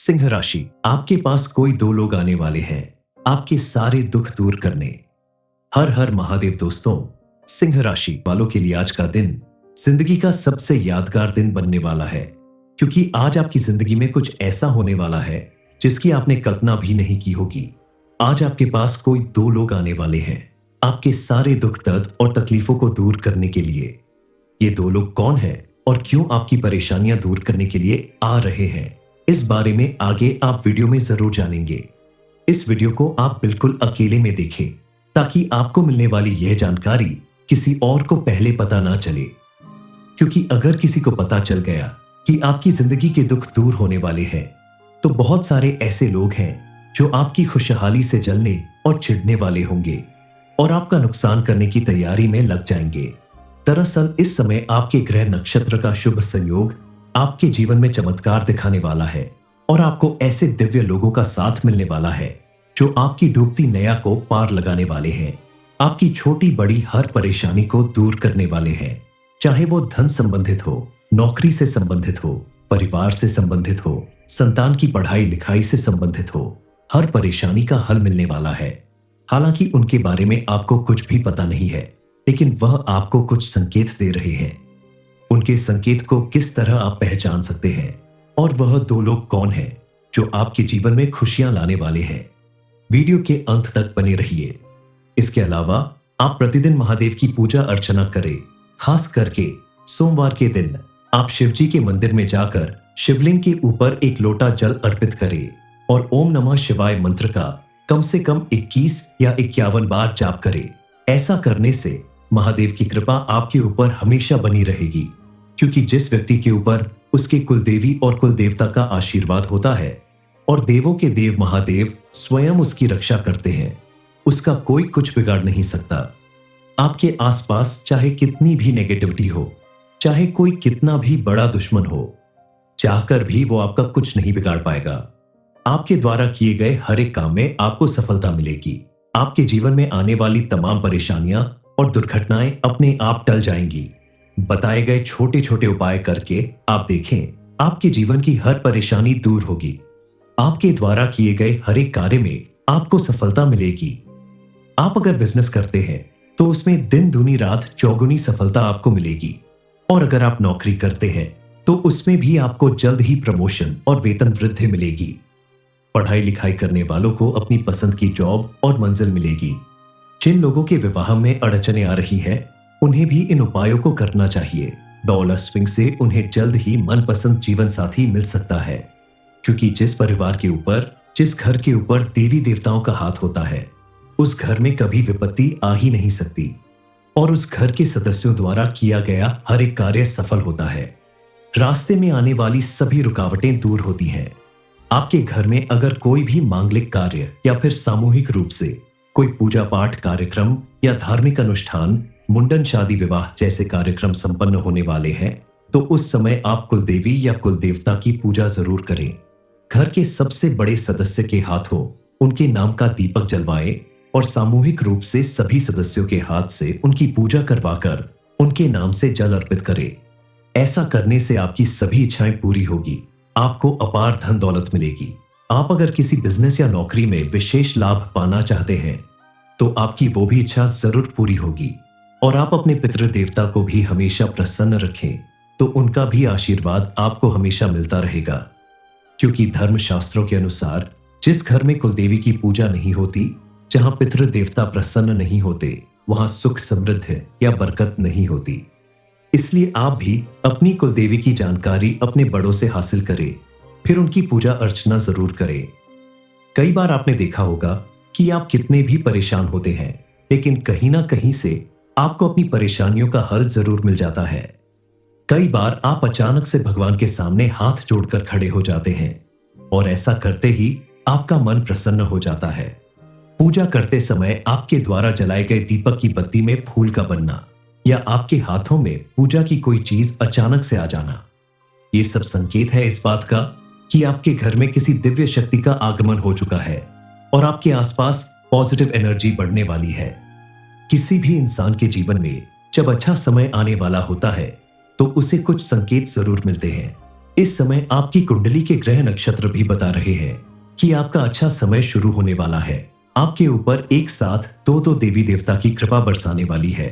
सिंह राशि, आपके पास कोई दो लोग आने वाले हैं आपके सारे दुख दूर करने। हर हर महादेव दोस्तों, सिंह राशि वालों के लिए आज का दिन जिंदगी का सबसे यादगार दिन बनने वाला है, क्योंकि आज आपकी जिंदगी में कुछ ऐसा होने वाला है जिसकी आपने कल्पना भी नहीं की होगी। आज आपके पास कोई दो लोग आने वाले हैं आपके सारे दुख दर्द और तकलीफों को दूर करने के लिए। ये दो लोग कौन हैं और क्यों आपकी परेशानियां दूर करने के लिए आ रहे हैं, इस बारे में आगे आप वीडियो में जरूर जानेंगे। इस वीडियो को आप बिल्कुल अकेले में देखें ताकि आपको मिलने वाली यह जानकारी किसी और को पहले पता ना चले, क्योंकि अगर किसी को पता चल गया कि आपकी जिंदगी के दुख दूर होने वाले हैं तो बहुत सारे ऐसे लोग हैं जो आपकी खुशहाली से जलने और चिढ़ने वाले होंगे और आपका नुकसान करने की तैयारी में लग जाएंगे। दरअसल इस समय आपके ग्रह नक्षत्र का शुभ संयोग आपके जीवन में चमत्कार दिखाने वाला है और आपको ऐसे दिव्य लोगों का साथ मिलने वाला है जो आपकी डूबती नैया को पार लगाने वाले हैं, आपकी छोटी बड़ी हर परेशानी को दूर करने वाले हैं। चाहे वो धन संबंधित हो, नौकरी से संबंधित हो, परिवार से संबंधित हो, संतान की पढ़ाई लिखाई से संबंधित हो, हर परेशानी का हल मिलने वाला है। हालांकि उनके बारे में आपको कुछ भी पता नहीं है, लेकिन वह आपको कुछ संकेत दे रहे हैं। उनके संकेत को किस तरह आप पहचान सकते हैं और वह दो लोग कौन हैं जो आपके जीवन में खुशियां लाने वाले हैं, वीडियो के अंत तक बने रहिए। इसके अलावा आप प्रतिदिन महादेव की पूजा अर्चना करें। खास करके सोमवार के दिन आप शिवजी के मंदिर में जाकर शिवलिंग के ऊपर एक लोटा जल अर्पित करें और ओम नमः शिवाय मंत्र का कम से कम 21 या 51 बार जाप करें। ऐसा करने से महादेव की कृपा आपके ऊपर हमेशा बनी रहेगी, क्योंकि जिस व्यक्ति के ऊपर उसके कुलदेवी और कुलदेवता का आशीर्वाद होता है और देवों के देव महादेव स्वयं उसकी रक्षा करते हैं, उसका कोई कुछ बिगाड़ नहीं सकता। आपके आसपास चाहे कितनी भी नेगेटिविटी हो, चाहे कोई कितना भी बड़ा दुश्मन हो, चाहकर भी वो आपका कुछ नहीं बिगाड़ पाएगा। आपके द्वारा किए गए हर एक काम में आपको सफलता मिलेगी। आपके जीवन में आने वाली तमाम परेशानियां और दुर्घटनाएं अपने आप टल जाएंगी। बताए गए छोटे छोटे उपाय करके आप देखें, आपके जीवन की हर परेशानी दूर होगी। आपके द्वारा किए गए हर एक कार्य में आपको सफलता मिलेगी। आप अगर बिजनेस करते हैं तो उसमें दिन दूनी रात चौगुनी सफलता आपको मिलेगी, और अगर आप नौकरी करते हैं तो उसमें भी आपको जल्द ही प्रमोशन और वेतन वृद्धि मिलेगी। पढ़ाई लिखाई करने वालों को अपनी पसंद की जॉब और मंजिल मिलेगी। जिन लोगों के विवाह में अड़चने आ रही हैं, उन्हें भी इन उपायों को करना चाहिए। डॉलर स्विंग से उन्हें जल्द ही मनपसंद जीवन साथी मिल सकता है, क्योंकि जिस परिवार के ऊपर, जिस घर के ऊपर देवी देवताओं का हाथ होता है, उस घर में कभी विपत्ति आ ही नहीं सकती और उस घर के सदस्यों द्वारा किया गया हर एक कार्य सफल होता है। रास्ते में आने वाली सभी रुकावटें दूर होती हैं। आपके घर में अगर कोई भी मांगलिक कार्य या फिर सामूहिक रूप से कोई पूजा पाठ कार्यक्रम या धार्मिक अनुष्ठान, मुंडन, शादी, विवाह जैसे कार्यक्रम संपन्न होने वाले हैं तो उस समय आप कुलदेवी या कुलदेवता की पूजा जरूर करें। घर के सबसे बड़े सदस्य के हाथों उनके नाम का दीपक जलवाएं और सामूहिक रूप से सभी सदस्यों के हाथ से उनकी पूजा करवाकर उनके नाम से जल अर्पित करें। ऐसा करने से आपकी सभी इच्छाएं पूरी होगी, आपको अपार धन दौलत मिलेगी। आप अगर किसी बिजनेस या नौकरी में विशेष लाभ पाना चाहते हैं तो आपकी वो भी इच्छा जरूर पूरी होगी, और आप अपने पितृ देवता को भी हमेशा प्रसन्न रखें तो उनका भी आशीर्वाद आपको हमेशा मिलता रहेगा। क्योंकि धर्म शास्त्रों के अनुसार जिस घर में कुलदेवी की पूजा नहीं होती, जहां पितृ देवता प्रसन्न नहीं होते, वहां सुख समृद्धि या बरकत नहीं होती। इसलिए आप भी अपनी कुलदेवी की जानकारी अपने बड़ों से हासिल करें, फिर उनकी पूजा अर्चना जरूर करें। कई बार आपने देखा होगा कि आप कितने भी परेशान होते हैं, लेकिन कहीं ना कहीं से आपको अपनी परेशानियों का हल जरूर मिल जाता है। कई बार आप अचानक से भगवान के सामने हाथ जोड़कर खड़े हो जाते हैं और ऐसा करते ही आपका मन प्रसन्न हो जाता है। पूजा करते समय आपके द्वारा जलाए गए दीपक की बत्ती में फूल का बनना या आपके हाथों में पूजा की कोई चीज अचानक से आ जाना, ये सब संकेत है इस बात का कि आपके घर में किसी दिव्य शक्ति का आगमन हो चुका है और आपके आसपास पॉजिटिव एनर्जी बढ़ने वाली है। किसी भी इंसान के जीवन में जब अच्छा समय आने वाला होता है तो उसे कुछ संकेत जरूर मिलते हैं। इस समय आपकी कुंडली के ग्रह नक्षत्र भी बता रहे हैं कि आपका अच्छा समय शुरू होने वाला है। आपके ऊपर एक साथ दो देवी देवता की कृपा बरसाने वाली है।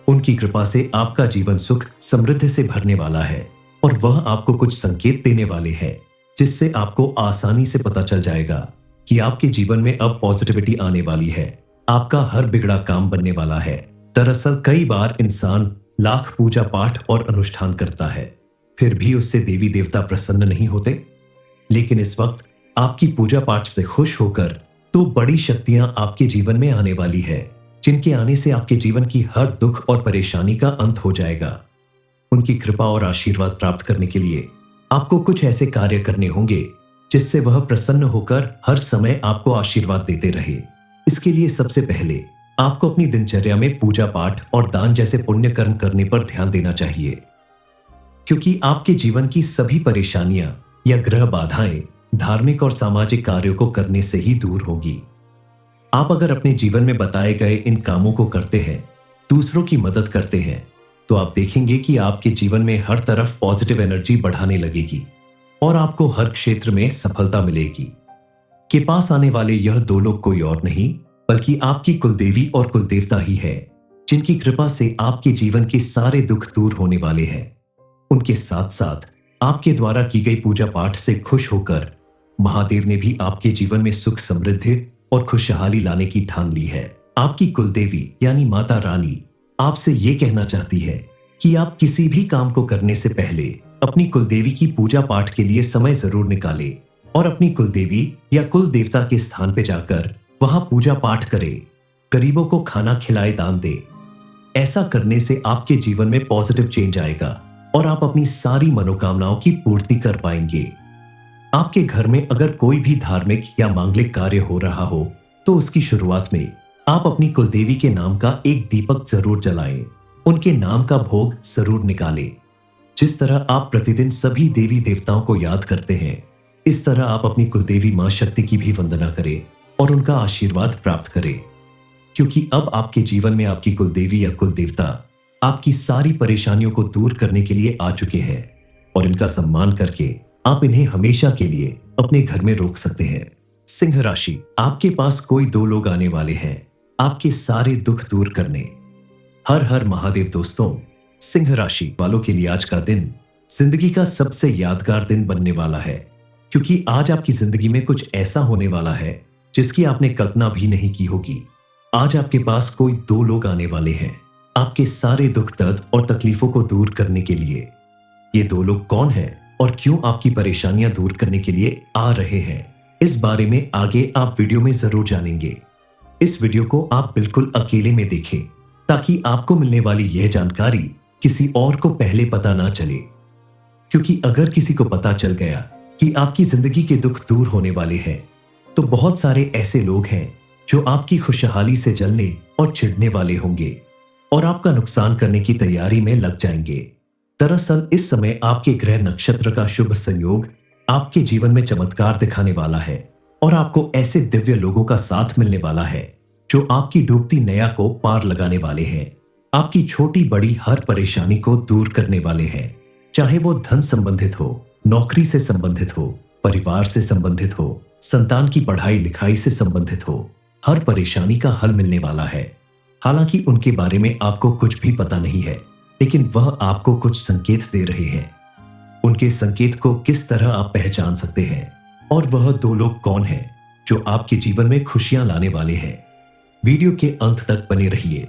उनकी कृपा से आपका जीवन सुख समृद्धि से भरने वाला है और वह आपको कुछ संकेत देने वाले हैं, जिससे आपको आसानी से पता चल जाएगा कि आपके जीवन में अब पॉजिटिविटी आने वाली है। आपका हर बिगड़ा काम बनने वाला है। दरअसल कई बार इंसान लाख पूजा पाठ और अनुष्ठान करता है, फिर भी उससे देवी देवता प्रसन्न नहीं होते। लेकिन इस वक्त आपकी पूजा पाठ से खुश होकर तो बड़ी शक्तियां आपके जीवन में आने वाली है, जिनके आने से आपके जीवन की हर दुख और परेशानी का अंत हो जाएगा। उनकी कृपा और आशीर्वाद प्राप्त करने के लिए आपको कुछ ऐसे कार्य करने होंगे जिससे वह प्रसन्न होकर हर समय आपको आशीर्वाद देते रहे। इसके लिए सबसे पहले आपको अपनी दिनचर्या में पूजा पाठ और दान जैसे पुण्य कर्म करने पर ध्यान देना चाहिए, क्योंकि आपके जीवन की सभी परेशानियां या ग्रह बाधाएं धार्मिक और सामाजिक कार्यों को करने से ही दूर होगी। आप अगर अपने जीवन में बताए गए इन कामों को करते हैं, दूसरों की मदद करते हैं, तो आप देखेंगे कि आपके जीवन में हर तरफ पॉजिटिव एनर्जी बढ़ाने लगेगी और आपको हर क्षेत्र में सफलता मिलेगी। के पास आने वाले यह दो लोग कोई और नहीं बल्कि आपकी कुलदेवी और कुलदेवता ही है, जिनकी कृपा से आपके जीवन के सारे दुख दूर होने वाले हैं। उनके साथ साथ आपके द्वारा की गई पूजा पाठ से खुश होकर महादेव ने भी आपके जीवन में सुख समृद्धि और खुशहाली लाने की ठान ली है। आपकी कुलदेवी यानी माता रानी आपसे यह कहना चाहती है कि आप किसी भी काम को करने से पहले अपनी कुलदेवी की पूजा पाठ के लिए समय जरूर निकालें और अपनी कुलदेवी या कुल देवता के स्थान पर जाकर वहां पूजा पाठ करें, गरीबों को खाना खिलाए, दान दे। ऐसा करने से आपके जीवन में पॉजिटिव चेंज आएगा और आप अपनी सारी मनोकामनाओं की पूर्ति कर पाएंगे। आपके घर में अगर कोई भी धार्मिक या मांगलिक कार्य हो रहा हो तो उसकी शुरुआत में आप अपनी कुलदेवी के नाम का एक दीपक जरूर जलाएं, उनके नाम का भोग जरूर निकालें। जिस तरह आप प्रतिदिन सभी देवी देवताओं को याद करते हैं, इस तरह आप अपनी कुलदेवी मां शक्ति की भी वंदना करें और उनका आशीर्वाद प्राप्त करें, क्योंकि अब आपके जीवन में आपकी कुलदेवी या कुलदेवता आपकी सारी परेशानियों को दूर करने के लिए आ चुके हैं और इनका सम्मान करके आप इन्हें हमेशा के लिए अपने घर में रोक सकते हैं। सिंह राशि, आपके पास कोई दो लोग आने वाले हैं आपके सारे दुख दूर करने। हर हर महादेव दोस्तों, सिंह राशि वालों के लिए आज का दिन जिंदगी का सबसे यादगार दिन बनने वाला है, क्योंकि आज आपकी जिंदगी में कुछ ऐसा होने वाला है जिसकी आपने कल्पना भी नहीं की होगी। आज आपके पास कोई दो लोग आने वाले हैं आपके सारे दुख दर्द और तकलीफों को दूर करने के लिए। ये दो लोग कौन हैं और क्यों आपकी परेशानियां दूर करने के लिए आ रहे हैं, इस बारे में आगे आप वीडियो में जरूर जानेंगे। इस वीडियो को आप बिल्कुल अकेले में देखें ताकि आपको मिलने वाली यह जानकारी किसी और को पहले पता ना चले, क्योंकि अगर किसी को पता चल गया कि आपकी जिंदगी के दुख दूर होने वाले हैं तो बहुत सारे ऐसे लोग हैं जो आपकी खुशहाली से जलने और चिढ़ने वाले होंगे और आपका नुकसान करने की तैयारी में लग जाएंगे। दरअसल इस समय आपके ग्रह नक्षत्र का शुभ संयोग आपके जीवन में चमत्कार दिखाने वाला है और आपको ऐसे दिव्य लोगों का साथ मिलने वाला है जो आपकी डूबती नैया को पार लगाने वाले हैं। आपकी छोटी बड़ी हर परेशानी को दूर करने वाले हैं, चाहे वो धन संबंधित हो, नौकरी से संबंधित हो, परिवार से संबंधित हो, संतान की पढ़ाई लिखाई से संबंधित हो। हर परेशानी का हल मिलने वाला है। हालांकि उनके बारे में आपको कुछ भी पता नहीं है, लेकिन वह आपको कुछ संकेत दे रहे हैं। उनके संकेत को किस तरह आप पहचान सकते हैं और वह दो लोग कौन हैं जो आपके जीवन में खुशियां लाने वाले हैं, वीडियो के अंत तक बने रहिए।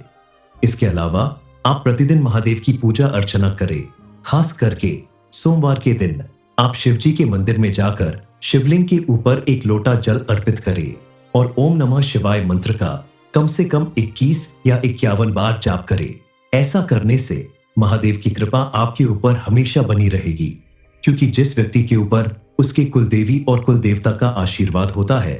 इसके अलावा आप प्रतिदिन महादेव की पूजा अर्चना करें। खास करके सोमवार के दिन आप शिवजी के मंदिर में जाकर शिवलिंग के ऊपर एक लोटा जल अर्पित करें और ओम नमः शिवाय मंत्र का कम से कम 21 या 51 बार जाप करें। ऐसा करने से महादेव की कृपा आपके ऊपर हमेशा बनी रहेगी, क्योंकि जिस व्यक्ति के ऊपर उसके कुलदेवी और कुलदेवता का आशीर्वाद होता है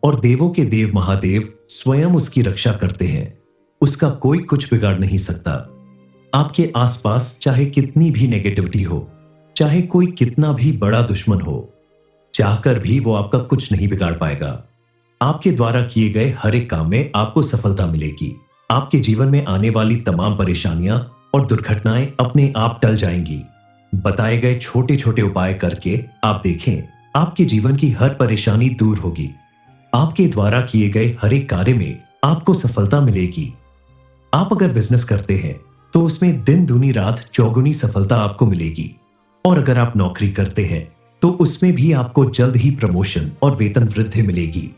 और देवों के देव महादेव स्वयं उसकी रक्षा करते हैं, उसका कोई कुछ बिगाड़ नहीं सकता। आपके आसपास चाहे कितनी भी नेगेटिविटी हो, चाहे कोई कितना भी बड़ा दुश्मन हो, चाहकर भी वो आपका कुछ नहीं बिगाड़ पाएगा। आपके द्वारा किए गए हर एक काम में आपको सफलता मिलेगी। आपके जीवन में आने वाली तमाम परेशानियां और दुर्घटनाएं अपने आप टल जाएंगी। बताए गए छोटे छोटे उपाय करके आप देखें, आपके जीवन की हर परेशानी दूर होगी। आपके द्वारा किए गए हर एक कार्य में आपको सफलता मिलेगी। आप अगर बिजनेस करते हैं तो उसमें दिन दूनी रात चौगुनी सफलता आपको मिलेगी। और अगर आप नौकरी करते हैं तो उसमें भी आपको जल्द ही प्रमोशन और वेतन वृद्धि मिलेगी।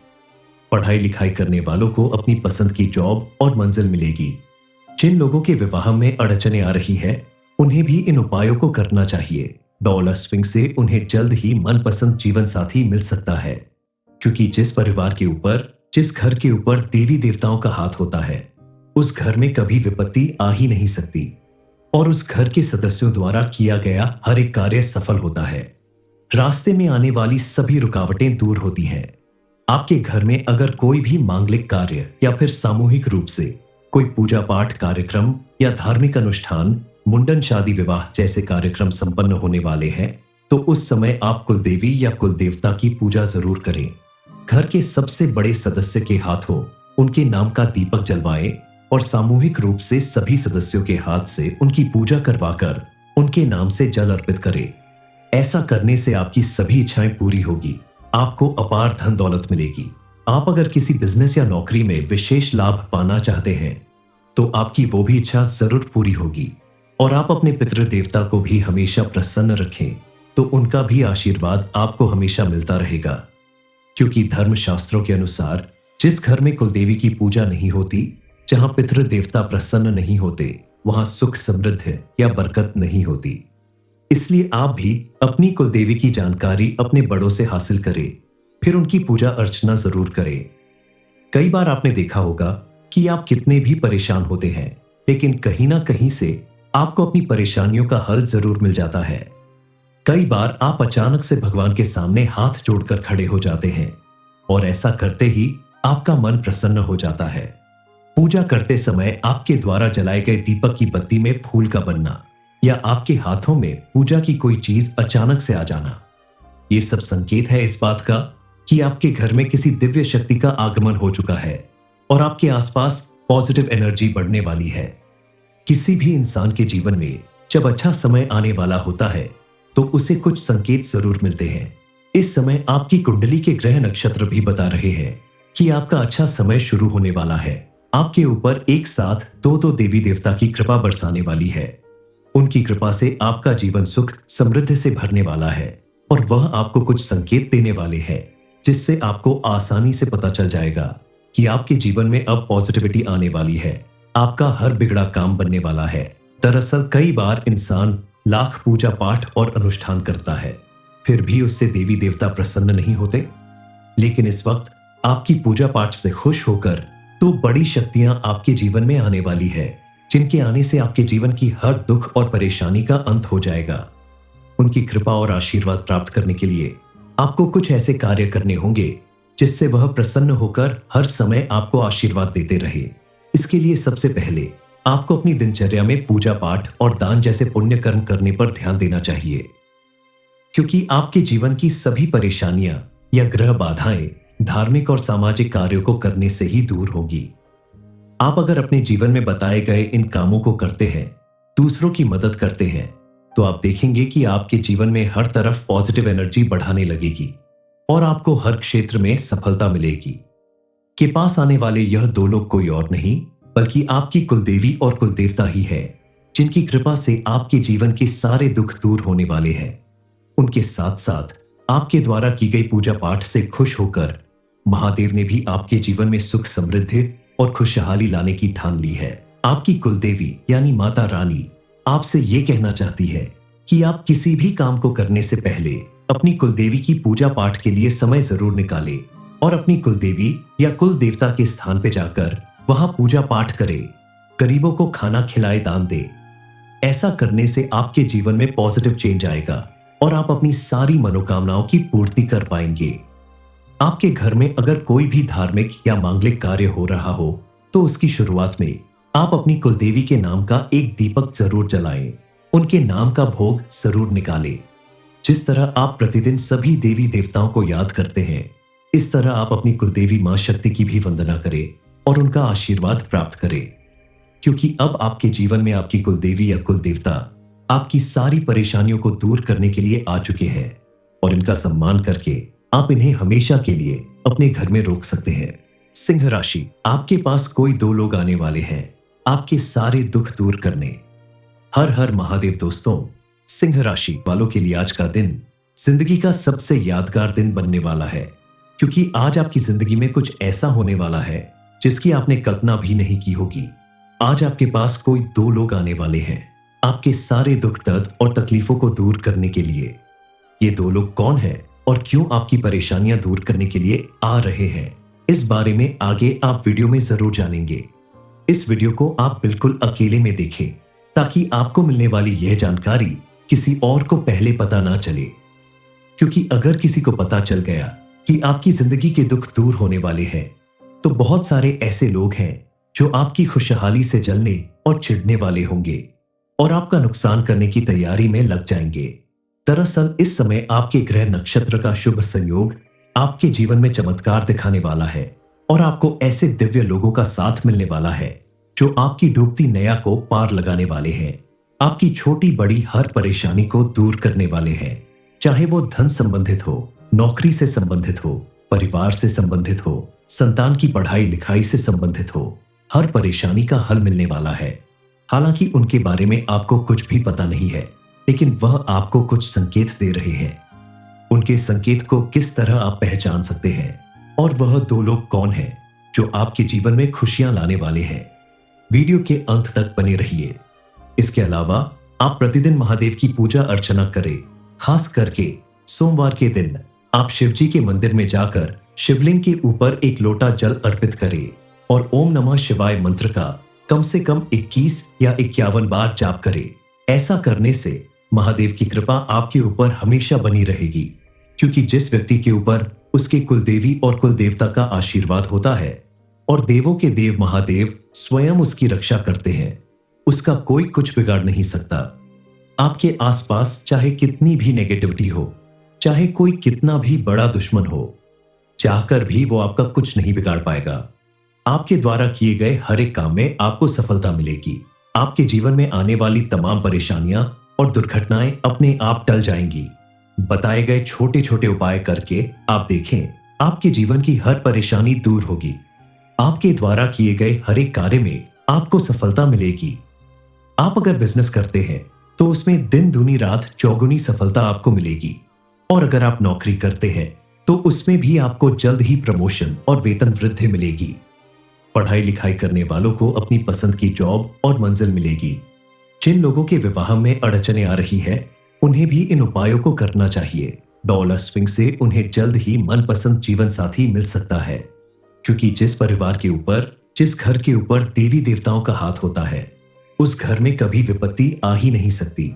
पढ़ाई लिखाई करने वालों को अपनी पसंद की जॉब और मंजिल मिलेगी। जिन लोगों के विवाह में अड़चने आ रही है, उन्हें भी इन उपायों को करना चाहिए। डॉलर स्विंग से उन्हें जल्द ही मनपसंद जीवन साथी मिल सकता है, क्योंकि जिस परिवार के ऊपर, जिस घर के ऊपर देवी देवताओं का हाथ होता है, उस घर में कभी विपत्ति आ ही नहीं सकती और उस घर के सदस्यों द्वारा किया गया हर एक कार्य सफल होता है। रास्ते में आने वाली सभी रुकावटें दूर होती हैं। आपके घर में अगर कोई भी मांगलिक कार्य या फिर सामूहिक रूप से कोई पूजा पाठ कार्यक्रम या धार्मिक अनुष्ठान, मुंडन, शादी, विवाह जैसे कार्यक्रम संपन्न होने वाले हैं, तो उस समय आप कुलदेवी या कुलदेवता की पूजा जरूर करें। घर के सबसे बड़े सदस्य के हाथों उनके नाम का दीपक जलवाएं और सामूहिक रूप से सभी सदस्यों के हाथ से उनकी पूजा करवाकर उनके नाम से जल अर्पित करें। ऐसा करने से आपकी सभी इच्छाएं पूरी होगी। आपको अपार धन दौलत मिलेगी। आप अगर किसी बिजनेस या नौकरी में विशेष लाभ पाना चाहते हैं तो आपकी वो भी इच्छा जरूर पूरी होगी। और आप अपने पितृ देवता को भी हमेशा प्रसन्न रखें तो उनका भी आशीर्वाद आपको हमेशा मिलता रहेगा। क्योंकि धर्म शास्त्रों के अनुसार जिस घर में कुलदेवी की पूजा नहीं होती, जहां पितृ देवता प्रसन्न नहीं होते, वहां सुख समृद्धि या बरकत नहीं होती। इसलिए आप भी अपनी कुलदेवी की जानकारी अपने बड़ों से हासिल करें, फिर उनकी पूजा अर्चना जरूर करें। कई बार आपने देखा होगा कि आप कितने भी परेशान होते हैं, लेकिन कहीं ना कहीं से आपको अपनी परेशानियों का हल जरूर मिल जाता है। कई बार आप अचानक से भगवान के सामने हाथ जोड़कर खड़े हो जाते हैं और ऐसा करते ही आपका मन प्रसन्न हो जाता है। पूजा करते समय आपके द्वारा जलाए गए दीपक की बत्ती में फूल का बनना या आपके हाथों में पूजा की कोई चीज अचानक से आ जाना, ये सब संकेत है इस बात का कि आपके घर में किसी दिव्य शक्ति का आगमन हो चुका है और आपके आसपास पॉजिटिव एनर्जी बढ़ने वाली है। किसी भी इंसान के जीवन में जब अच्छा समय आने वाला होता है तो उसे कुछ संकेत जरूर मिलते हैं। इस समय आपकी कुंडली के ग्रह नक्षत्र भी बता रहे हैं कि आपका अच्छा समय शुरू होने वाला है। आपके ऊपर एक साथ दो देवी देवता की कृपा बरसाने वाली है। उनकी कृपा से आपका जीवन सुख समृद्धि से भरने वाला है और वह आपको कुछ संकेत देने वाले हैं, जिससे आपको आसानी से पता चल जाएगा कि आपके जीवन में अब पॉजिटिविटी आने वाली है। आपका हर बिगड़ा काम बनने वाला है। दरअसल कई बार इंसान लाख पूजा पाठ और अनुष्ठान करता है, फिर भी उससे देवी देवता प्रसन्न नहीं होते। लेकिन इस वक्त आपकी पूजा पाठ से खुश होकर दो बड़ी शक्तियां आपके जीवन में आने वाली है, जिनके आने से आपके जीवन की हर दुख और परेशानी का अंत हो जाएगा। उनकी कृपा और आशीर्वाद प्राप्त करने के लिए आपको कुछ ऐसे कार्य करने होंगे जिससे वह प्रसन्न होकर हर समय आपको आशीर्वाद देते रहे। इसके लिए सबसे पहले आपको अपनी दिनचर्या में पूजा पाठ और दान जैसे पुण्य कर्म करने पर ध्यान देना चाहिए, क्योंकि आपके जीवन की सभी परेशानियां या ग्रह बाधाएं धार्मिक और सामाजिक कार्यों को करने से ही दूर होगी। आप अगर अपने जीवन में बताए गए इन कामों को करते हैं, दूसरों की मदद करते हैं, तो आप देखेंगे कि आपके जीवन में हर तरफ पॉजिटिव एनर्जी बढ़ाने लगेगी और आपको हर क्षेत्र में सफलता मिलेगी। के पास आने वाले यह दो लोग कोई और नहीं बल्कि आपकी कुलदेवी और कुलदेवता ही है, जिनकी कृपा से आपके जीवन के सारे दुख दूर होने वाले हैं। उनके साथ साथ आपके द्वारा की गई पूजा पाठ से खुश होकर महादेव ने भी आपके जीवन में सुख समृद्धि और खुशहाली लाने की ठान ली है। आपकी कुलदेवी यानी माता रानी आपसे ये कहना चाहती है कि आप किसी भी काम को करने से पहले अपनी कुलदेवी की पूजा पाठ के लिए समय जरूर निकालें और अपनी कुलदेवी या कुल देवता के स्थान पे जाकर वहां पूजा पाठ करें। गरीबों को खाना खिलाए, दान दे। ऐसा करने से आपके जीवन में पॉजिटिव चेंज आएगा और आप अपनी सारी मनोकामनाओं की पूर्ति कर पाएंगे। आपके घर में अगर कोई भी धार्मिक या मांगलिक कार्य हो रहा हो तो उसकी शुरुआत में आप अपनी कुलदेवी के नाम का एक दीपक जरूर जलाएं। उनके नाम का भोग जरूर निकालें। जिस तरह आप प्रतिदिन सभी देवी देवताओं को याद करते हैं, इस तरह आप अपनी कुलदेवी मां शक्ति की भी वंदना करें और उनका आशीर्वाद प्राप्त करें, क्योंकि अब आपके जीवन में आपकी कुलदेवी या कुल देवता आपकी सारी परेशानियों को दूर करने के लिए आ चुके हैं और इनका सम्मान करके आप इन्हें हमेशा के लिए अपने घर में रोक सकते हैं। सिंह राशि, आपके पास कोई दो लोग आने वाले हैं आपके सारे दुख दूर करने। हर हर महादेव दोस्तों, सिंह राशि वालों के लिए आज का दिन जिंदगी का सबसे यादगार दिन बनने वाला है, क्योंकि आज आपकी जिंदगी में कुछ ऐसा होने वाला है जिसकी आपने कल्पना भी नहीं की होगी। आज आपके पास कोई दो लोग आने वाले हैं आपके सारे दुख दर्द और तकलीफों को दूर करने के लिए। ये दो लोग कौन हैं और क्यों आपकी परेशानियां दूर करने के लिए आ रहे हैं, इस बारे में आगे आप वीडियो में जरूर जानेंगे। इस वीडियो को आप बिल्कुल अकेले में देखें ताकि आपको मिलने वाली यह जानकारी किसी और को पहले पता ना चले, क्योंकि अगर किसी को पता चल गया कि आपकी जिंदगी के दुख दूर होने वाले हैं तो बहुत सारे ऐसे लोग हैं जो आपकी खुशहाली से जलने और चिढ़ने वाले होंगे और आपका नुकसान करने की तैयारी में लग जाएंगे। दरअसल इस समय आपके ग्रह नक्षत्र का शुभ संयोग आपके जीवन में चमत्कार दिखाने वाला है और आपको ऐसे दिव्य लोगों का साथ मिलने वाला है जो आपकी डूबती नैया को पार लगाने वाले हैं। आपकी छोटी बड़ी हर परेशानी को दूर करने वाले हैं, चाहे वो धन संबंधित हो, नौकरी से संबंधित हो, परिवार से संबंधित हो, संतान की पढ़ाई लिखाई से संबंधित हो। हर परेशानी का हल मिलने वाला है। हालांकि उनके बारे में आपको कुछ भी पता नहीं है, लेकिन वह आपको कुछ संकेत दे रहे हैं। उनके संकेत को किस तरह आप पहचान सकते हैं और वह दो लोग कौन हैं जो आपके जीवन में खुशियां लाने वाले हैं, वीडियो के अंत तक बने रहिए। इसके अलावा आप प्रतिदिन महादेव की पूजा अर्चना करें। खास करके सोमवार के दिन आप शिवजी के मंदिर में जाकर शिवलिंग के ऊपर एक लोटा जल अर्पित करें और ओम नमः शिवाय मंत्र का कम से कम 21 या 51 बार जाप करें। ऐसा करने से महादेव की कृपा आपके ऊपर हमेशा बनी रहेगी, क्योंकि जिस व्यक्ति के ऊपर उसके कुलदेवी और कुलदेवता का आशीर्वाद होता है और देवों के देव महादेव स्वयं उसकी रक्षा करते हैं, उसका कोई कुछ बिगाड़ नहीं सकता। आपके आसपास चाहे कितनी भी नेगेटिविटी हो, चाहे कोई कितना भी बड़ा दुश्मन हो, चाहकर भी वो आपका कुछ नहीं बिगाड़ पाएगा। आपके द्वारा किए गए हर एक काम में आपको सफलता मिलेगी। आपके जीवन में आने वाली तमाम परेशानियां और दुर्घटनाएं अपने आप टल जाएंगी। बताए गए छोटे छोटे उपाय करके आप देखें, आपके जीवन की हर परेशानी दूर होगी। आपके द्वारा किए गए हर एक कार्य में आपको सफलता मिलेगी। आप अगर बिजनेस करते हैं तो उसमें दिन दूनी रात चौगुनी सफलता आपको मिलेगी, और अगर आप नौकरी करते हैं तो उसमें भी आपको जल्द ही प्रमोशन और वेतन वृद्धि मिलेगी। पढ़ाई लिखाई करने वालों को अपनी पसंद की जॉब और मंजिल मिलेगी। जिन लोगों के विवाह में अड़चने आ रही है उन्हें भी इन उपायों को करना चाहिए। डॉलर स्विंग से उन्हें जल्द ही मनपसंद जीवन साथी मिल सकता है, क्योंकि जिस परिवार के ऊपर, जिस घर के ऊपर देवी देवताओं का हाथ होता है, उस घर में कभी विपत्ति आ ही नहीं सकती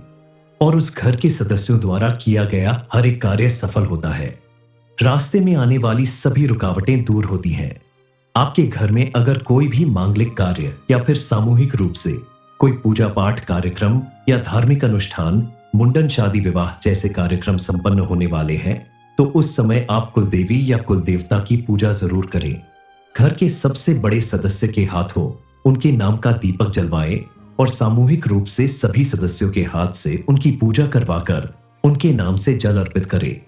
और उस घर के सदस्यों द्वारा किया गया हर एक कार्य सफल होता है। रास्ते में आने वाली सभी रुकावटें दूर होती हैं। आपके घर में अगर कोई भी मांगलिक कार्य या फिर सामूहिक रूप से कोई पूजा पाठ कार्यक्रम या धार्मिक अनुष्ठान, मुंडन, शादी, विवाह जैसे कार्यक्रम संपन्न होने वाले हैं तो उस समय आप कुलदेवी या कुलदेवता की पूजा जरूर करें। घर के सबसे बड़े सदस्य के हाथों उनके नाम का दीपक जलवाएं और सामूहिक रूप से सभी सदस्यों के हाथ से उनकी पूजा करवाकर उनके नाम से जल अर्पित करें।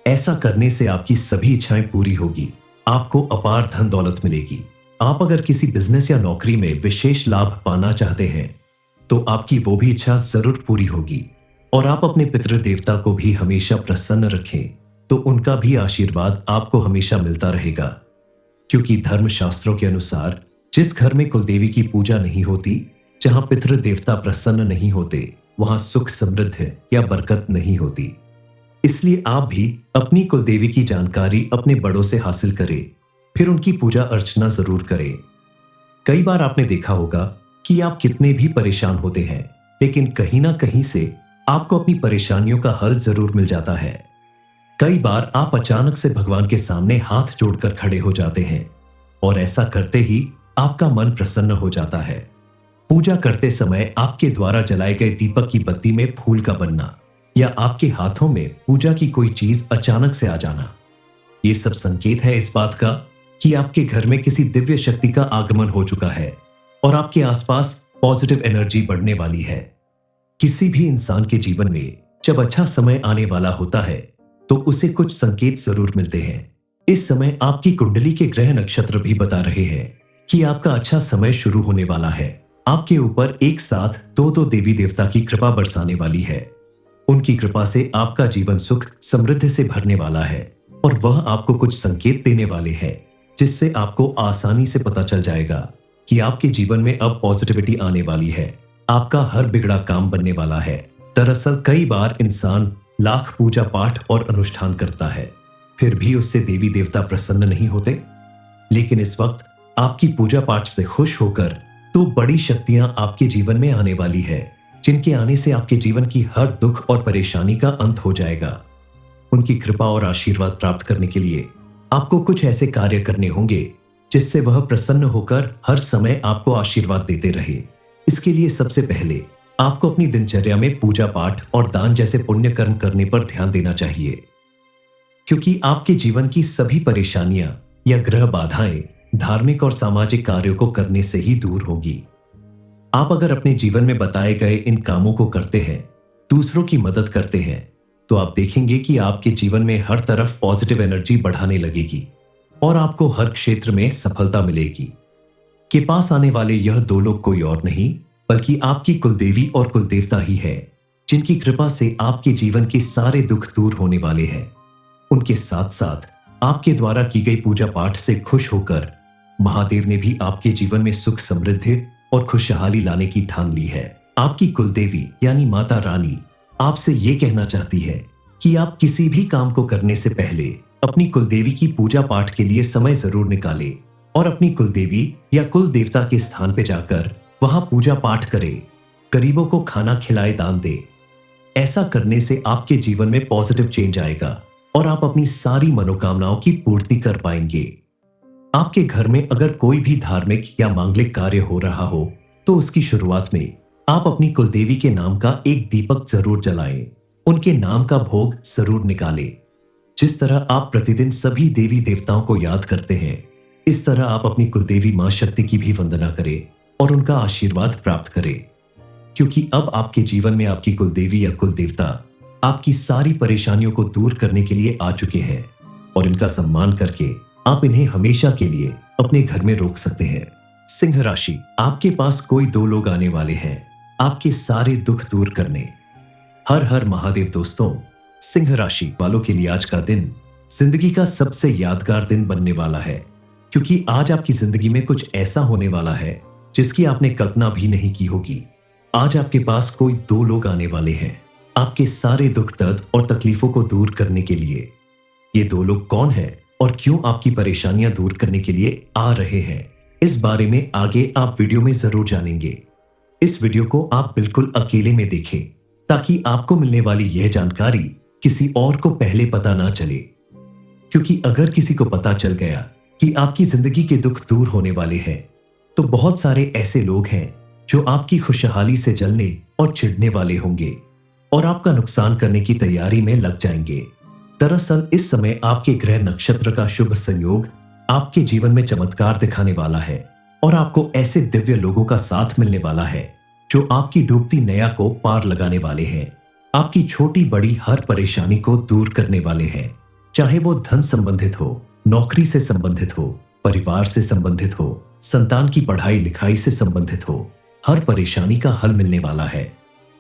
ऐसा करने से आपकी सभी इच्छाएं पूरी होगी। आपको अपार धन दौलत मिलेगी। आप अगर किसी बिजनेस या नौकरी में विशेष लाभ पाना चाहते हैं तो आपकी वो भी इच्छा जरूर पूरी होगी, और आप अपने पितृ देवता को भी हमेशा प्रसन्न रखें तो उनका भी आशीर्वाद आपको हमेशा मिलता रहेगा। क्योंकि धर्मशास्त्रों के अनुसार जिस घर में कुलदेवी की पूजा नहीं होती, जहां पितृ देवता प्रसन्न नहीं होते, वहां सुख समृद्धि या बरकत नहीं होती। इसलिए आप भी अपनी कुलदेवी की जानकारी अपने बड़ों से हासिल करें, फिर उनकी पूजा अर्चना जरूर करें। कई बार आपने देखा होगा कि आप कितने भी परेशान होते हैं, लेकिन कहीं ना कहीं से आपको अपनी परेशानियों का हल जरूर मिल जाता है। कई बार आप अचानक से भगवान के सामने हाथ जोड़कर खड़े हो जाते हैं और ऐसा करते ही आपका मन प्रसन्न हो जाता है। पूजा करते समय आपके द्वारा जलाए गए दीपक की बत्ती में फूल का बनना या आपके हाथों में पूजा की कोई चीज अचानक से आ जाना, ये सब संकेत है इस बात का कि आपके घर में किसी दिव्य शक्ति का आगमन हो चुका है और आपके आसपास पॉजिटिव एनर्जी बढ़ने वाली है। किसी भी इंसान के जीवन में जब अच्छा समय आने वाला होता है तो उसे कुछ संकेत जरूर मिलते हैं। इस समय आपकी कुंडली के ग्रह नक्षत्र भी बता रहे हैं कि आपका अच्छा समय शुरू होने वाला है। आपके ऊपर एक साथ दो दो देवी देवता की कृपा बरसाने वाली है। उनकी कृपा से आपका जीवन सुख समृद्धि से भरने वाला है और वह आपको कुछ संकेत देने वाले हैं जिससे आपको आसानी से पता चल जाएगा कि आपके जीवन में अब पॉजिटिविटी आने वाली है। आपका हर बिगड़ा काम बनने वाला है। दरअसल कई बार इंसान लाख पूजा पाठ और अनुष्ठान करता है, फिर भी उससे देवी देवता प्रसन्न नहीं होते। लेकिन इस वक्त आपकी पूजा पाठ से खुश होकर दो बड़ी शक्तियां आपके जीवन में आने वाली है, जिनके आने से आपके जीवन की हर दुख और परेशानी का अंत हो जाएगा। उनकी कृपा और आशीर्वाद प्राप्त करने के लिए आपको कुछ ऐसे कार्य करने होंगे जिससे वह प्रसन्न होकर हर समय आपको आशीर्वाद देते रहे। इसके लिए सबसे पहले आपको अपनी दिनचर्या में पूजा पाठ और दान जैसे पुण्य कर्म करने पर ध्यान देना चाहिए, क्योंकि आपके जीवन की सभी परेशानियां या ग्रह बाधाएं धार्मिक और सामाजिक कार्यों को करने से ही दूर होगी। आप अगर अपने जीवन में बताए गए इन कामों को करते हैं, दूसरों की मदद करते हैं, तो आप देखेंगे कि आपके जीवन में हर तरफ पॉजिटिव एनर्जी बढ़ाने लगेगी और आपको हर क्षेत्र में सफलता मिलेगी। के पास आने वाले यह दो लोग कोई और नहीं बल्कि आपकी कुलदेवी और कुलदेवता ही है, जिनकी कृपा से आपके जीवन के सारे दुख दूर होने वाले हैं। उनके साथ साथ आपके द्वारा की गई पूजा पाठ से खुश होकर महादेव ने भी आपके जीवन में सुख समृद्धि और खुशहाली लाने की ठान ली है। आपकी कुलदेवी यानी माता रानी आपसे ये कहना चाहती है कि आप किसी भी काम को करने से पहले अपनी कुलदेवी की पूजा पाठ के लिए समय जरूर निकालें और अपनी कुलदेवी या कुल देवता के स्थान पर जाकर वहां पूजा पाठ करें, गरीबों को खाना खिलाए, दान दे। ऐसा करने से आपके जीवन में पॉजिटिव चेंज आएगा और आप अपनी सारी मनोकामनाओं की पूर्ति कर पाएंगे। आपके घर में अगर कोई भी धार्मिक या मांगलिक कार्य हो रहा हो तो उसकी शुरुआत में आप अपनी कुलदेवी के नाम का एक दीपक जरूर जलाएं, उनके नाम का भोग जरूर निकालें। जिस तरह आप प्रतिदिन सभी देवी देवताओं को याद करते हैं, इस तरह आप अपनी कुलदेवी मां शक्ति की भी वंदना करें और उनका आशीर्वाद प्राप्त करें, क्योंकि अब आपके जीवन में आपकी कुलदेवी या कुलदेवता आपकी सारी परेशानियों को दूर करने के लिए आ चुके हैं और इनका सम्मान करके आप इन्हें हमेशा के लिए अपने घर में रोक सकते हैं। सिंह राशि, आपके पास कोई दो लोग आने वाले हैं आपके सारे दुख दूर करने। हर हर महादेव दोस्तों, सिंह राशि वालों के लिए आज का दिन जिंदगी का सबसे यादगार दिन बनने वाला है, क्योंकि आज आपकी जिंदगी में कुछ ऐसा होने वाला है जिसकी आपने कल्पना भी नहीं की होगी। आज आपके पास कोई दो लोग आने वाले हैं आपके सारे दुख दर्द और तकलीफों को दूर करने के लिए। ये दो लोग कौन हैं और क्यों आपकी परेशानियां दूर करने के लिए आ रहे हैं, इस बारे में आगे आप वीडियो में जरूर जानेंगे। इस वीडियो को आप बिल्कुल अकेले में देखें ताकि आपको मिलने वाली यह जानकारी किसी और को पहले पता ना चले, क्योंकि अगर किसी को पता चल गया कि आपकी जिंदगी के दुख दूर होने वाले हैं तो बहुत सारे ऐसे लोग हैं जो आपकी खुशहाली से जलने और चिढ़ने वाले होंगे और आपका नुकसान करने की तैयारी में लग जाएंगे। दरअसल इस समय आपके ग्रह नक्षत्र का शुभ संयोग आपके जीवन में चमत्कार दिखाने वाला है और आपको ऐसे दिव्य लोगों का साथ मिलने वाला है जो आपकी डूबती नैया को पार लगाने वाले हैं। आपकी छोटी बड़ी हर परेशानी को दूर करने वाले हैं, चाहे वो धन संबंधित हो, नौकरी से संबंधित हो, परिवार से संबंधित हो, संतान की पढ़ाई लिखाई से संबंधित हो। हर परेशानी का हल मिलने वाला है।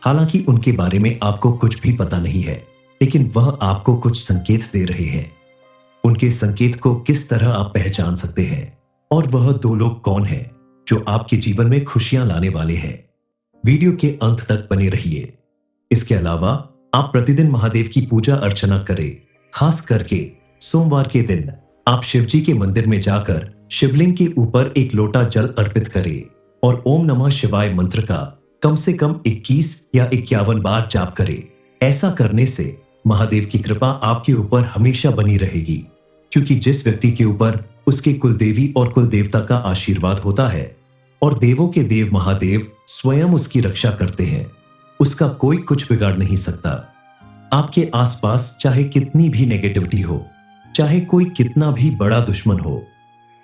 हालांकि उनके बारे में आपको कुछ भी पता नहीं है, लेकिन वह आपको कुछ संकेत दे रहे हैं। उनके संकेत को किस तरह आप पहचान सकते हैं और वह दो लोग कौन हैं जो आपके जीवन में खुशियां लाने वाले हैं, वीडियो के अंत तक बने रहिए। इसके अलावा आप प्रतिदिन महादेव की पूजा अर्चना करें। खास करके सोमवार के दिन आप शिवजी के मंदिर में जाकर शिवलिंग के ऊपर एक लोटा जल अर्पित करें और ओम नमः शिवाय मंत्र का कम से कम 21 या 51 बार जाप करें। ऐसा करने से महादेव की कृपा आपके ऊपर हमेशा बनी रहेगी, क्योंकि जिस व्यक्ति के ऊपर उसके कुलदेवी और कुलदेवता का आशीर्वाद होता है और देवों के देव महादेव स्वयं उसकी रक्षा करते हैं, उसका कोई कुछ बिगाड़ नहीं सकता। आपके आसपास चाहे कितनी भी नेगेटिविटी हो, चाहे कोई कितना भी बड़ा दुश्मन हो,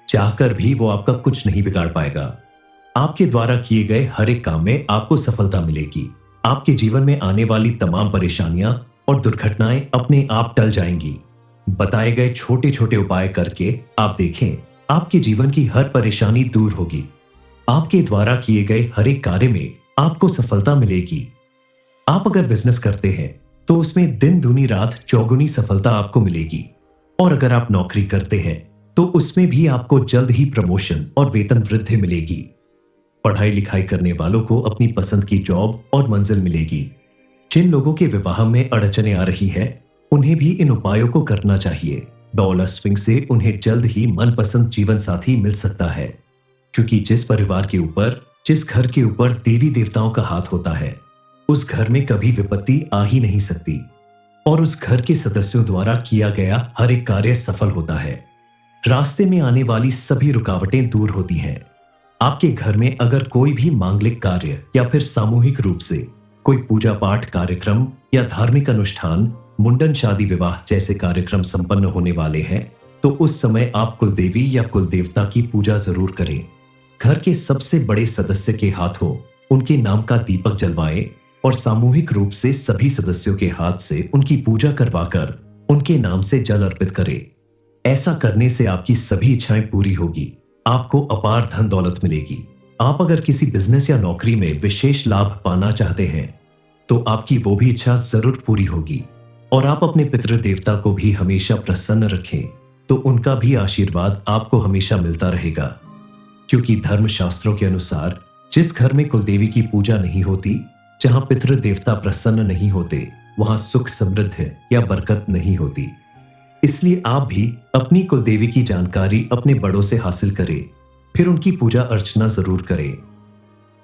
चाहकर भी वो आपका कुछ नहीं बिगाड़ पाएगा। आपके द्वारा किए गए हर एक काम में आपको सफलता मिलेगी। आपके जीवन में आने वाली तमाम परेशानियां और दुर्घटनाएं अपने आप टल जाएंगी। बताए गए छोटे छोटे उपाय करके आप देखें, आपके जीवन की हर परेशानी दूर होगी। आपके द्वारा किए गए हर एक कार्य में आपको सफलता मिलेगी। आप अगर बिजनेस करते हैं तो उसमें दिन दूनी रात चौगुनी सफलता आपको मिलेगी। और अगर आप नौकरी करते हैं तो उसमें भी आपको जल्द ही प्रमोशन और वेतन वृद्धि मिलेगी। पढ़ाई लिखाई करने वालों को अपनी पसंद की जॉब और मंजिल मिलेगी। जिन लोगों के विवाह में अड़चने आ रही है, उन्हें भी इन उपायों को करना चाहिए। डॉलर स्विंग से उन्हें जल्द ही मनपसंद जीवन साथी मिल सकता है, क्योंकि जिस परिवार के ऊपर, जिस घर के ऊपर देवी देवताओं का हाथ होता है, उस घर में कभी विपत्ति आ ही नहीं सकती और उस घर के सदस्यों द्वारा किया गया हर एक कार्य सफल होता है। रास्ते में आने वाली सभी रुकावटें दूर होती हैं। आपके घर में अगर कोई भी मांगलिक कार्य या फिर सामूहिक रूप से कोई पूजा पाठ कार्यक्रम या धार्मिक अनुष्ठान, मुंडन, शादी, विवाह जैसे कार्यक्रम संपन्न होने वाले हैं, तो उस समय आप कुलदेवी या कुलदेवता की पूजा जरूर करें। घर के सबसे बड़े सदस्य के हाथों उनके नाम का दीपक जलवाएं और सामूहिक रूप से सभी सदस्यों के हाथ से उनकी पूजा करवाकर उनके नाम से जल अर्पित करें। ऐसा करने से आपकी सभी इच्छाएं पूरी होगी। आपको अपार धन दौलत मिलेगी। आप अगर किसी बिजनेस या नौकरी में विशेष लाभ पाना चाहते हैं तो आपकी वो भी इच्छा जरूर पूरी होगी। और आप अपने पितृ देवता को भी हमेशा प्रसन्न रखें तो उनका भी आशीर्वाद आपको हमेशा मिलता रहेगा। क्योंकि धर्मशास्त्रों के अनुसार जिस घर में कुलदेवी की पूजा नहीं होती, जहां पितृ देवता प्रसन्न नहीं होते, वहां सुख समृद्धि या बरकत नहीं होती। इसलिए आप भी अपनी कुलदेवी की जानकारी अपने बड़ों से हासिल करें, फिर उनकी पूजा अर्चना जरूर करें।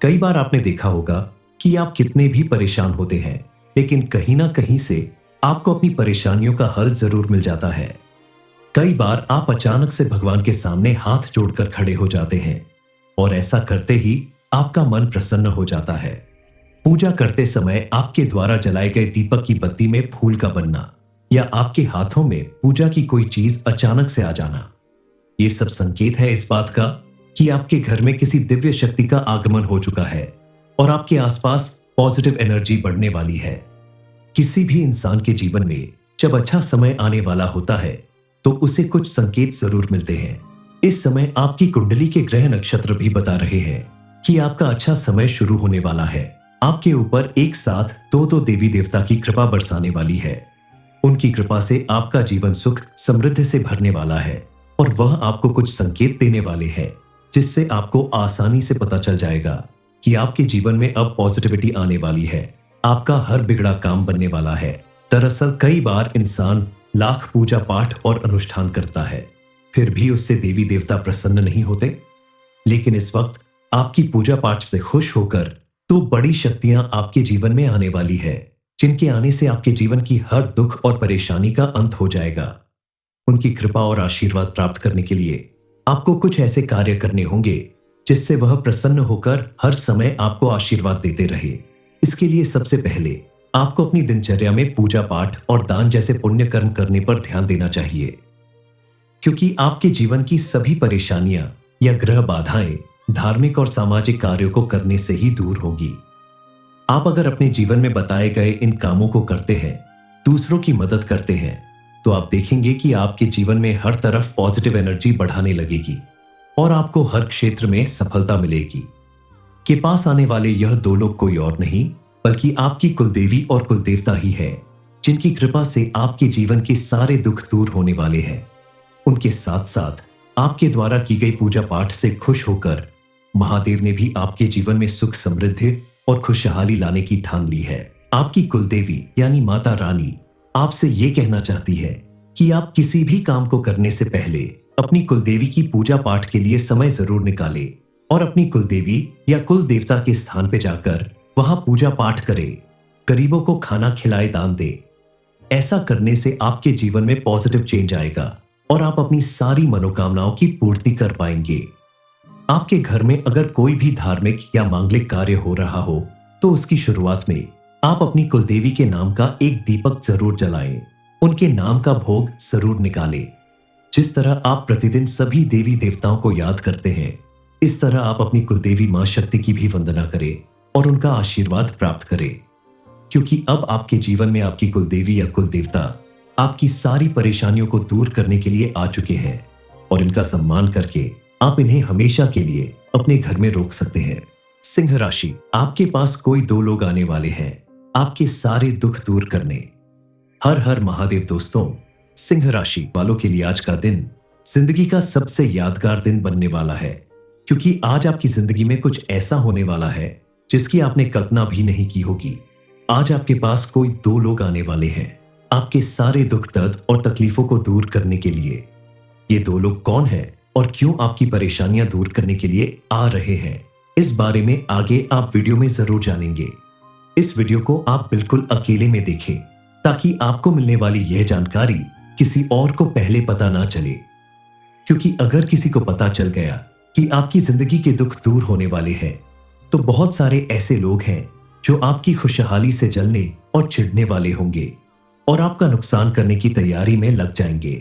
कई बार आपने देखा होगा कि आप कितने भी परेशान होते हैं, लेकिन कहीं ना कहीं से आपको अपनी परेशानियों का हल जरूर मिल जाता है। कई बार आप अचानक से भगवान के सामने हाथ जोड़कर खड़े हो जाते हैं और ऐसा करते ही आपका मन प्रसन्न हो जाता है। पूजा करते समय आपके द्वारा जलाए गए दीपक की बत्ती में फूल का बनना या आपके हाथों में पूजा की कोई चीज अचानक से आ जाना, ये सब संकेत है इस बात का कि आपके घर में किसी दिव्य शक्ति का आगमन हो चुका है और आपके आसपास पॉजिटिव एनर्जी बढ़ने वाली है। किसी भी इंसान के जीवन में जब अच्छा समय आने वाला होता है तो उसे कुछ संकेत जरूर मिलते हैं। इस समय आपकी कुंडली के ग्रह नक्षत्र भी बता रहे हैं कि आपका अच्छा समय शुरू होने वाला है। आपके ऊपर एक साथ दो देवी देवता की कृपा बरसाने वाली है। उनकी कृपा से आपका जीवन सुख समृद्धि से भरने वाला है और वह आपको कुछ संकेत देने वाले हैं, जिससे आपको आसानी से पता चल जाएगा कि आपके जीवन में अब पॉजिटिविटी आने वाली है। आपका हर बिगड़ा काम बनने वाला है। दरअसल कई बार इंसान लाख पूजा पाठ और अनुष्ठान करता है, फिर भी उससे देवी देवता प्रसन्न नहीं होते। लेकिन इस वक्त आपकी पूजा पाठ से खुश होकर तो बड़ी शक्तियां आपके जीवन में आने वाली है, जिनके आने से आपके जीवन की हर दुख और परेशानी का अंत हो जाएगा। उनकी कृपा और आशीर्वाद प्राप्त करने के लिए आपको कुछ ऐसे कार्य करने होंगे जिससे वह प्रसन्न होकर हर समय आपको आशीर्वाद देते रहे। इसके लिए सबसे पहले आपको अपनी दिनचर्या में पूजा पाठ और दान जैसे पुण्य कर्म करने पर ध्यान देना चाहिए, क्योंकि आपके जीवन की सभी परेशानियां या ग्रह बाधाएं धार्मिक और सामाजिक कार्यों को करने से ही दूर होगी। आप अगर अपने जीवन में बताए गए इन कामों को करते हैं, दूसरों की मदद करते हैं, तो आप देखेंगे कि आपके जीवन में हर तरफ पॉजिटिव एनर्जी बढ़ाने लगेगी और आपको हर क्षेत्र में सफलता मिलेगी। के पास आने वाले यह दो लोग कोई और नहीं बल्कि आपकी कुलदेवी और कुलदेवता ही है, जिनकी कृपा से आपके जीवन के सारे दुख दूर होने वाले हैं। उनके साथ साथ आपके द्वारा की गई पूजा पाठ से खुश होकर महादेव ने भी आपके जीवन में सुख समृद्धि और खुशहाली लाने की ठान ली है। आपकी कुलदेवी यानी माता रानी आपसे यह कहना चाहती है कि आप किसी भी काम को करने से पहले अपनी कुलदेवी की पूजा पाठ के लिए समय जरूर निकालें और अपनी कुलदेवी या कुल देवता के स्थान पर जाकर वहां पूजा पाठ करें, गरीबों को खाना खिलाए, दान दे। ऐसा करने से आपके जीवन में पॉजिटिव चेंज आएगा और आप अपनी सारी मनोकामनाओं की पूर्ति कर पाएंगे। आपके घर में अगर कोई भी धार्मिक या मांगलिक कार्य हो रहा हो तो उसकी शुरुआत में आप अपनी कुलदेवी के नाम का एक दीपक जरूर जलाएं, उनके नाम का भोग जरूर निकालें। जिस तरह आप प्रतिदिन सभी देवी देवताओं को याद करते हैं, इस तरह आप अपनी कुलदेवी मां शक्ति की भी वंदना करें और उनका आशीर्वाद प्राप्त करें। क्योंकि अब आपके जीवन में आपकी कुलदेवी या कुल देवता आपकी सारी परेशानियों को दूर करने के लिए आ चुके हैं और इनका सम्मान करके आप इन्हें हमेशा के लिए अपने घर में रोक सकते हैं। सिंह राशि, आपके पास कोई दो लोग आने वाले हैं आपके सारे दुख दूर करने। हर हर महादेव दोस्तों, सिंह राशि वालों के लिए आज का दिन जिंदगी का सबसे यादगार दिन बनने वाला है, क्योंकि आज आपकी जिंदगी में कुछ ऐसा होने वाला है जिसकी आपने कल्पना भी नहीं की होगी। आज आपके पास कोई दो लोग आने वाले हैं आपके सारे दुख दर्द और तकलीफों को दूर करने के लिए। ये दो लोग कौन हैं और क्यों आपकी परेशानियां दूर करने के लिए आ रहे हैं, इस बारे में आगे आप वीडियो में जरूर जानेंगे। इस वीडियो को आप बिल्कुल अकेले में देखें ताकि आपको मिलने वाली यह जानकारी किसी और को पहले पता ना चले, क्योंकि अगर किसी को पता चल गया कि आपकी जिंदगी के दुख दूर होने वाले हैं तो बहुत सारे ऐसे लोग हैं जो आपकी खुशहाली से जलने और चिढ़ने वाले होंगे और आपका नुकसान करने की तैयारी में लग जाएंगे।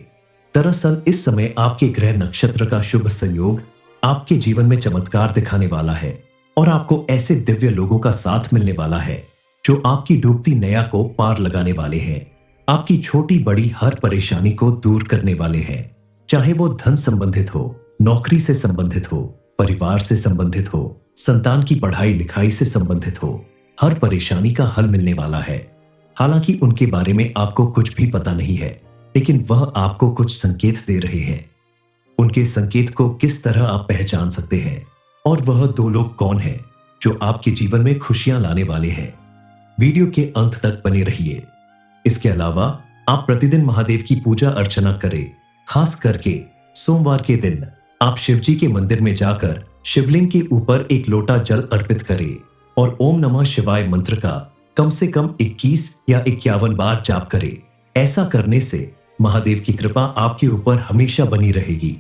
दरअसल इस समय आपके ग्रह नक्षत्र का शुभ संयोग आपके जीवन में चमत्कार दिखाने वाला है और आपको ऐसे दिव्य लोगों का साथ मिलने वाला है जो आपकी डूबती नैया को पार लगाने वाले हैं, आपकी छोटी बड़ी हर परेशानी को दूर करने वाले हैं। चाहे वो धन संबंधित हो, नौकरी से संबंधित हो, परिवार से संबंधित हो, संतान की पढ़ाई लिखाई से संबंधित हो, हर परेशानी का हल मिलने वाला है। हालांकि उनके बारे में आपको कुछ भी पता नहीं है, लेकिन वह आपको कुछ संकेत दे रहे हैं। उनके संकेत को किस तरह आप पहचान सकते हैं और वह दो लोग कौन हैं जो आपके जीवन में खुशियां लाने वाले हैं, वीडियो के अंत तक बने रहिए। इसके अलावा आप प्रतिदिन महादेव की पूजा अर्चना करें। खास करके सोमवार के दिन आप शिवजी के मंदिर में जाकर शिवलिंग के ऊपर एक लोटा जल अर्पित करें और ओम नमः शिवाय मंत्र का कम से कम 21 या 51 बार जाप करें। ऐसा करने से महादेव की कृपा आपके ऊपर हमेशा बनी रहेगी,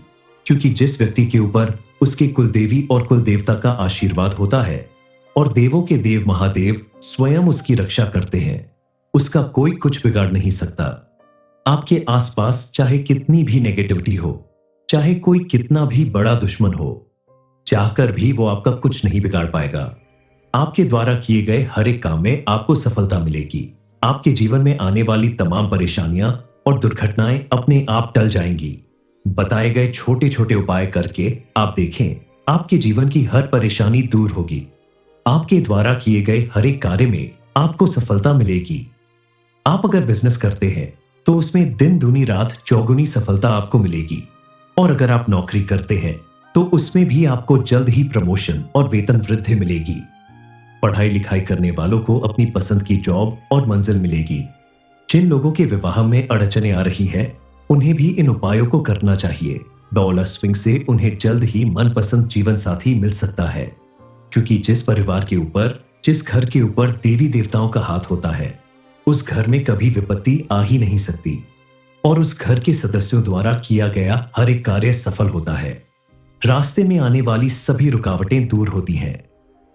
क्योंकि जिस व्यक्ति के ऊपर उसके कुलदेवी और कुलदेवता का आशीर्वाद होता है और देवों के देव महादेव स्वयं उसकी रक्षा करते हैं, उसका कोई कुछ बिगाड़ नहीं सकता। आपके आसपास चाहे कितनी भी नेगेटिविटी हो, चाहे कोई कितना भी बड़ा दुश्मन हो, चाहकर भी वो आपका कुछ नहीं बिगाड़ पाएगा। आपके द्वारा किए गए हर एक काम में आपको सफलता मिलेगी। आपके जीवन में आने वाली तमाम परेशानियां और दुर्घटनाएं अपने आप टल जाएंगी। बताए गए छोटे छोटे उपाय करके आप देखें, आपके जीवन की हर परेशानी दूर होगी। आपके द्वारा किए गए हर एक कार्य में आपको सफलता मिलेगी। आप अगर बिजनेस करते हैं तो उसमें दिन दूनी रात चौगुनी सफलता आपको मिलेगी, और अगर आप नौकरी करते हैं तो उसमें भी आपको जल्द ही प्रमोशन और वेतन वृद्धि मिलेगी। पढ़ाई लिखाई करने वालों को अपनी पसंद की जॉब और मंजिल मिलेगी। जिन लोगों के विवाह में अड़चने आ रही हैं, उन्हें भी इन उपायों को करना चाहिए। बौला स्विंग से उन्हें जल्द ही मनपसंद जीवन साथी मिल सकता है, क्योंकि जिस परिवार के ऊपर, जिस घर के ऊपर देवी देवताओं का हाथ होता है, उस घर में कभी विपत्ति आ ही नहीं सकती और उस घर के सदस्यों द्वारा किया गया हर एक कार्य सफल होता है। रास्ते में आने वाली सभी रुकावटें दूर होती हैं।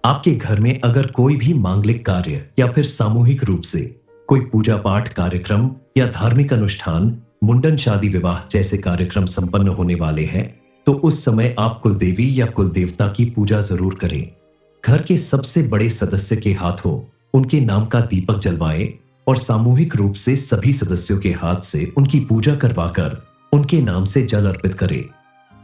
आपके घर में अगर कोई भी मांगलिक कार्य या फिर सामूहिक रूप से कोई पूजा पाठ कार्यक्रम या धार्मिक अनुष्ठान, मुंडन, शादी, विवाह जैसे कार्यक्रम संपन्न होने वाले हैं, तो उस समय आप कुलदेवी या कुलदेवता की पूजा जरूर करें। घर के सबसे बड़े सदस्य के हाथों उनके नाम का दीपक जलवाएं और सामूहिक रूप से सभी सदस्यों के हाथ से उनकी पूजा करवाकर उनके नाम से जल अर्पित करें।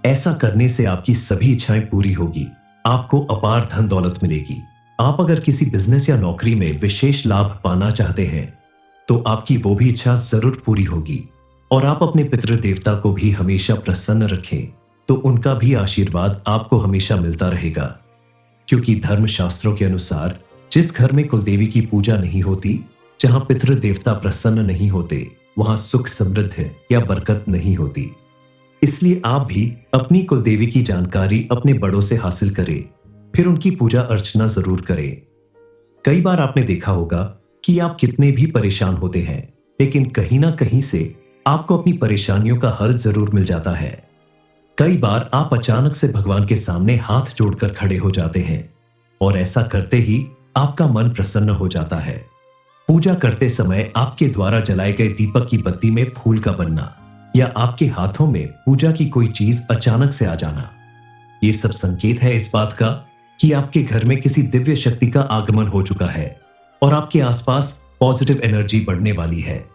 ऐसा करने से आपकी सभी इच्छाएं पूरी होगी, आपको अपार धन दौलत मिलेगी। आप अगर किसी बिजनेस या नौकरी में विशेष लाभ पाना चाहते हैं तो आपकी वो भी इच्छा जरूर पूरी होगी, और आप अपने पितृ देवता को भी हमेशा प्रसन्न रखें तो उनका भी आशीर्वाद आपको हमेशा मिलता रहेगा। क्योंकि धर्म शास्त्रों के अनुसार जिस घर में कुलदेवी की पूजा नहीं होती, जहां पितृ देवता प्रसन्न नहीं होते, वहां सुख समृद्धि या बरकत नहीं होती। इसलिए आप भी अपनी कुलदेवी की जानकारी अपने बड़ों से हासिल करें, फिर उनकी पूजा अर्चना जरूर करें। कई बार आपने देखा होगा कि आप कितने भी परेशान होते हैं, लेकिन कहीं ना कहीं से आपको अपनी परेशानियों का हल जरूर मिल जाता है। कई बार आप अचानक से भगवान के सामने हाथ जोड़कर खड़े हो जाते हैं और ऐसा करते ही आपका मन प्रसन्न हो जाता है। पूजा करते समय आपके द्वारा जलाए गए दीपक की बत्ती में फूल का बनना या आपके हाथों में पूजा की कोई चीज अचानक से आ जाना, ये सब संकेत है इस बात का कि आपके घर में किसी दिव्य शक्ति का आगमन हो चुका है और आपके आसपास पॉजिटिव एनर्जी बढ़ने वाली है।